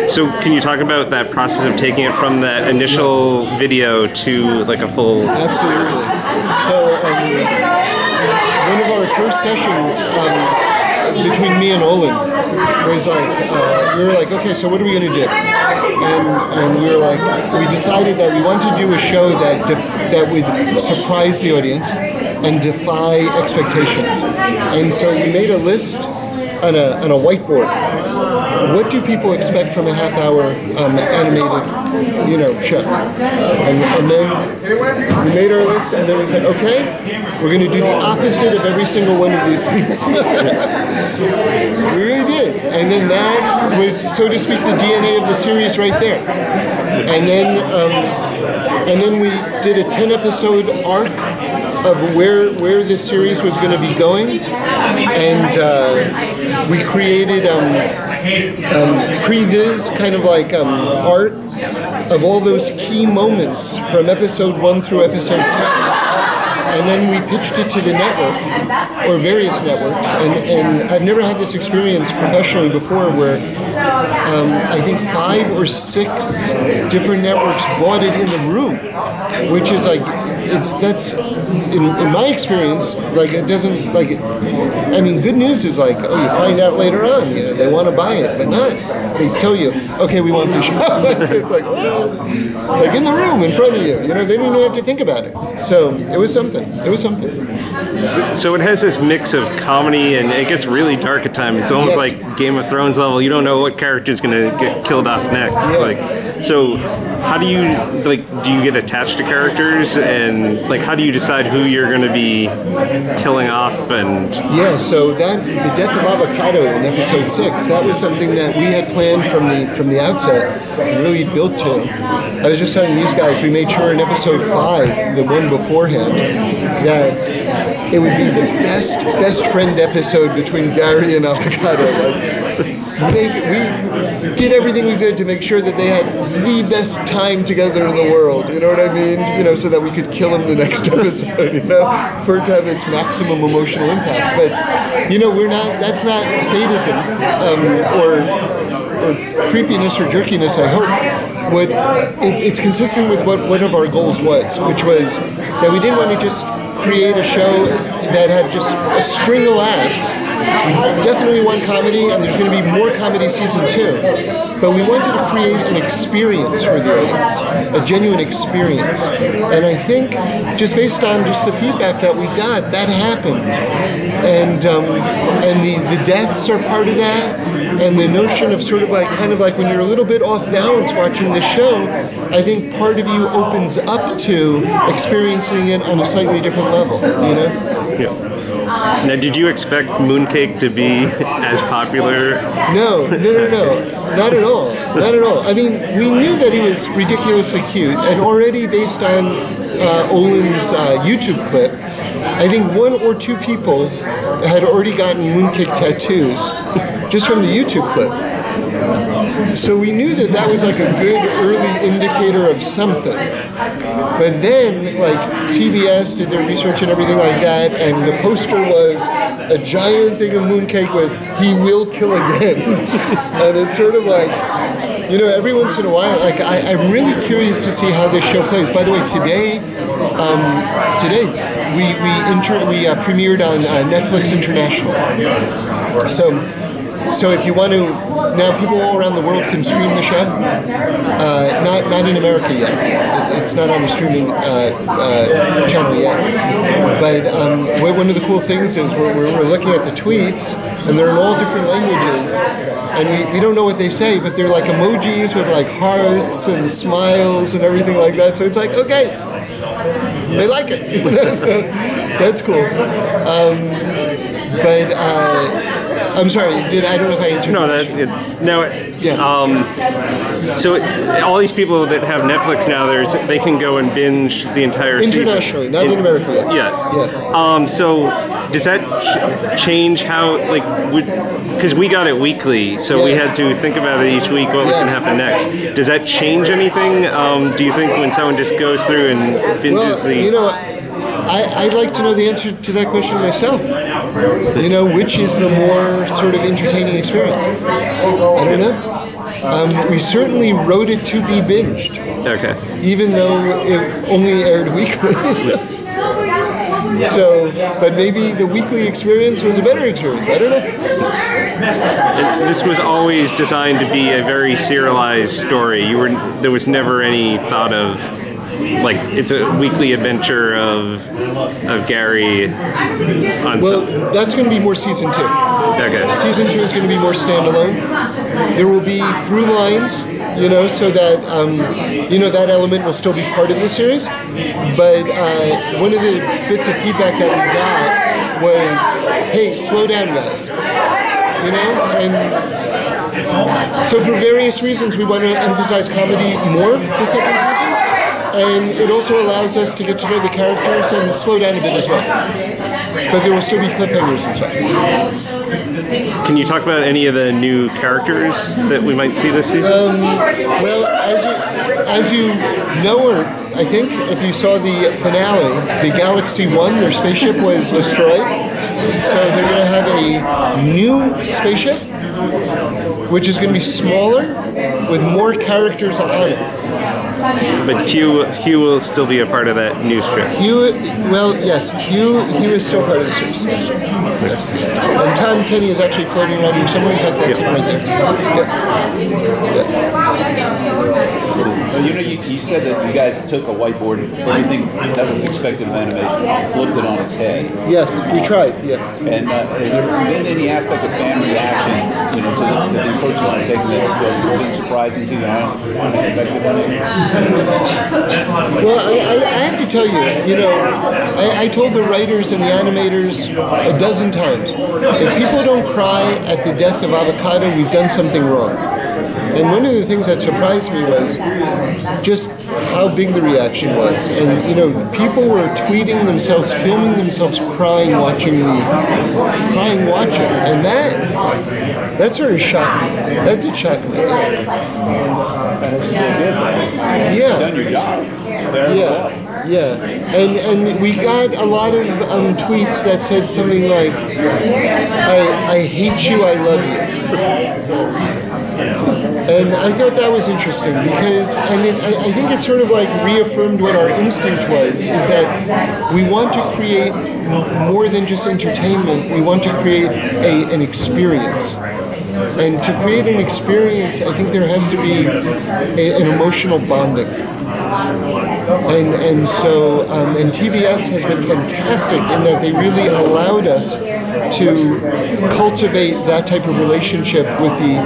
So can you talk about that process of taking it from that initial video to like a full... Absolutely. So one of our first sessions between me and Olin was like, we were like, okay, so what are we going to do? And we were like, we decided that we want to do a show that would surprise the audience and defy expectations. And so we made a list on a whiteboard. What do people expect from a half-hour animated, show? And then we made our list, and then we said, okay, we're going to do the opposite of every single one of these things. We really did. And then that was, so to speak, the DNA of the series right there. And then we did a 10-episode arc of where this series was going to be going, and we created previs, kind of like art of all those key moments from episode 1 through episode 10. And then we pitched it to the network, or various networks, and I've never had this experience professionally before where I think 5 or 6 different networks bought it in the room, which is like, that's in my experience, like it doesn't, like, I mean, good news is like, oh, you find out later on, they want to buy it, but not, they tell you, okay, we want the show. It's like, well, like in the room in front of you, they didn't even have to think about it. So it was something. So it has this mix of comedy, and it gets really dark at times. It's almost like Game of Thrones level. You don't know what character is going to get killed off next. Yeah. So how do you, do you get attached to characters, and how do you decide who you're going to be killing off? And so the death of Avocado in episode 6, that was something that we had planned from the outset, and really built to. I was just telling these guys, we made sure in episode 5, the one beforehand, that it would be the best friend episode between Gary and Avocado. We did everything we could to make sure that they had the best time together in the world, you know what I mean? So that we could kill him the next episode, for it to have its maximum emotional impact. But, that's not sadism, or creepiness or jerkiness, I hope. It's consistent with what one of our goals was, which was that we didn't want to just create a show that had just a string of laughs. We definitely want comedy, and there's going to be more comedy season 2. But we wanted to create an experience for the audience, a genuine experience. And I think, just based on just the feedback that we got, that happened. And the deaths are part of that. And the notion of sort of kind of like when you're a little bit off balance watching the show, I think part of you opens up to experiencing it on a slightly different level, Yeah. Now, did you expect Mooncake to be as popular? No, not at all. I mean, we knew that he was ridiculously cute, and already based on Olin's YouTube clip, I think 1 or 2 people had already gotten Mooncake tattoos just from the YouTube clip. So we knew that was like a good early indicator of something. But then, TBS did their research and everything like that, and the poster was a giant thing of Mooncake with "He will kill again," and it's sort of like, every once in a while, I'm really curious to see how this show plays. By the way, today we premiered on Netflix International. So if you want to, now people all around the world can stream the show. Not in America yet. It's not on the streaming channel yet. But one of the cool things is we're looking at the tweets, and they're in all different languages. And we don't know what they say, but they're like emojis with hearts and smiles and everything like that. So it's like, okay, they like it. So that's cool. I'm sorry. I don't know if I answered. So all these people that have Netflix now, they can go and binge the entire internationally, season. Not in America yet. Yeah. So does that change how because we got it weekly, so we had to think about it each week what was going to happen next. Does that change anything? Do you think when someone just goes through and binges I'd like to know the answer to that question myself. Which is the more sort of entertaining experience? I don't know. We certainly wrote it to be binged. Okay. Even though it only aired weekly. So, but maybe the weekly experience was a better experience. I don't know. This was always designed to be a very serialized story. There was never any thought of, like, it's a weekly adventure of Gary on that's going to be more season 2. Okay. Season 2 is going to be more standalone. There will be through lines, so that, that element will still be part of the series. But one of the bits of feedback that we got was, hey, slow down, guys. And so for various reasons, we want to emphasize comedy more the second season. And it also allows us to get to know the characters and slow down a bit as well. But there will still be cliffhangers and stuff. Can you talk about any of the new characters that we might see this season? Well, as you know, or I think if you saw the finale, the Galaxy 1, their spaceship was destroyed. So they're going to have a new spaceship, which is going to be smaller with more characters on it. But Hugh will still be a part of that new strip. Hugh is still part of the series. Yes. And Tom Kenny is actually floating around here somewhere. In fact, that's him right there. Well, you said that you guys took a whiteboard and everything that was expected of animation, flipped it on its head. Yes, we tried. Yeah. And has there been any aspect of fan reaction, to the approach you want to take that's been surprising to you? Unexpected? Well, I have to tell you, I told the writers and the animators a dozen times, if people don't cry at the death of Avocado, we've done something wrong. And one of the things that surprised me was just how big the reaction was. And, people were tweeting themselves, filming themselves crying watching. And that sort of shocked me. That did shock me. Yeah. Done your job. Yeah. And we got a lot of tweets that said something like, I hate you, I love you. And I thought that was interesting because, I think it sort of like reaffirmed what our instinct was, is that we want to create more than just entertainment, we want to create an experience. And to create an experience, I think there has to be an emotional bonding. And so TBS has been fantastic in that they really allowed us to cultivate that type of relationship with the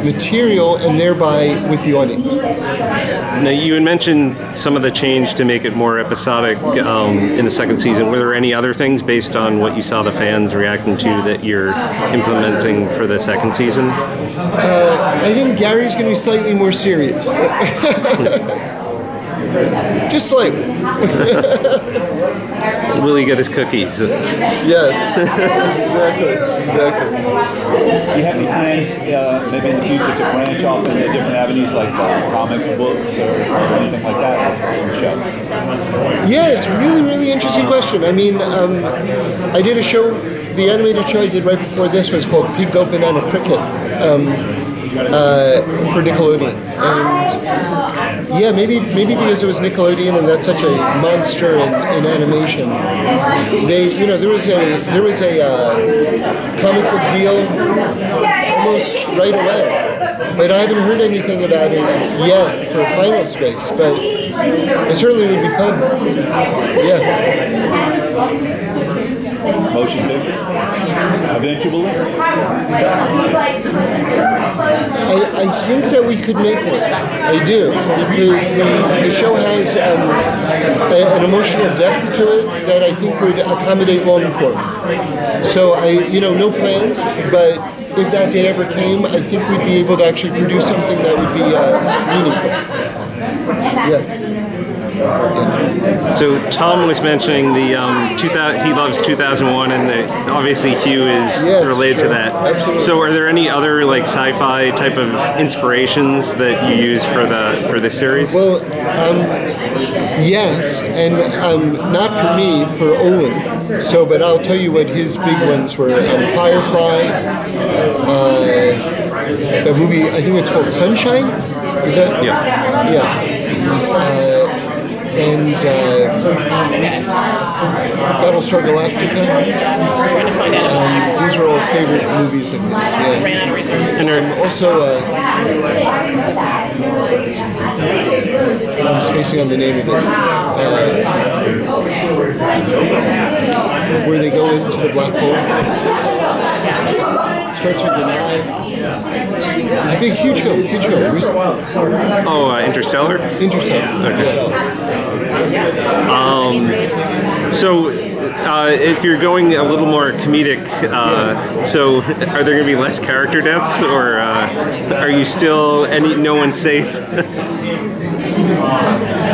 material and thereby with the audience. Now, you had mentioned some of the change to make it more episodic in the second season. Were there any other things based on what you saw the fans reacting to that you're implementing for the second season? I think Gary's going to be slightly more serious. Just slightly. Will he get his cookies? Yes, exactly. Do you have any plans, maybe in the future, to branch off into different avenues like comic books or anything like that on the show? Yeah, it's a really, really interesting question. I mean, I did a show, the animated show I did right before this was called Pig, Goat, Banana, Cricket. For Nickelodeon, and maybe because it was Nickelodeon and that's such a monster in animation, there was a comic book deal almost right away, but I haven't heard anything about it yet for Final Space, but it certainly would be fun. Yeah. Motion picture? Eventually? I think that we could make one. I do, because the show has an emotional depth to it that I think would accommodate long form. So no plans, but if that day ever came, I think we'd be able to actually produce something that would be meaningful. Yeah. So Tom was mentioning the he loves 2001, and obviously Hugh is related to that. Absolutely. So are there any other like sci-fi type of inspirations that you use for the series? Well, yes, and not for me, for Olin. So, but I'll tell you what his big ones were: Firefly, a movie. I think it's called Sunshine. Is that? Yeah. Yeah. And Battlestar Galactica. These are all favorite movies of his. Yeah. Ran out of resources. And Also, I'm spacing on the name of it. Where they go into the black hole. Starts with an eye. It's a big, huge film. oh, Interstellar. Interstellar. Okay. So, if you're going a little more comedic, so are there going to be less character deaths, or are you still no one's safe?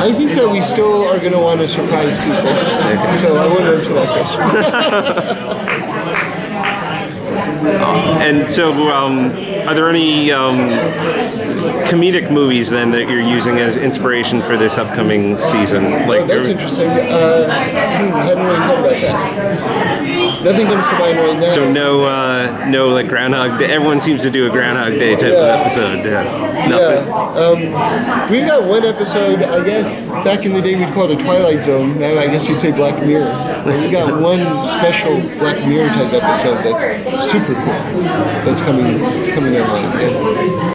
I think that we still are going to want to surprise people. So I won't answer that question. And so, are there any comedic movies then that you're using as inspiration for this upcoming season? Like, that's interesting. Hadn't really thought about that. Nothing comes to mind right now. So no like Groundhog Day. Everyone seems to do a Groundhog Day type of episode. Nothing. We've got one episode, I guess, back in the day we'd call it a Twilight Zone. Now I guess you'd say Black Mirror. We got one special Black Mirror type episode that's super cool. That's coming online. Yeah.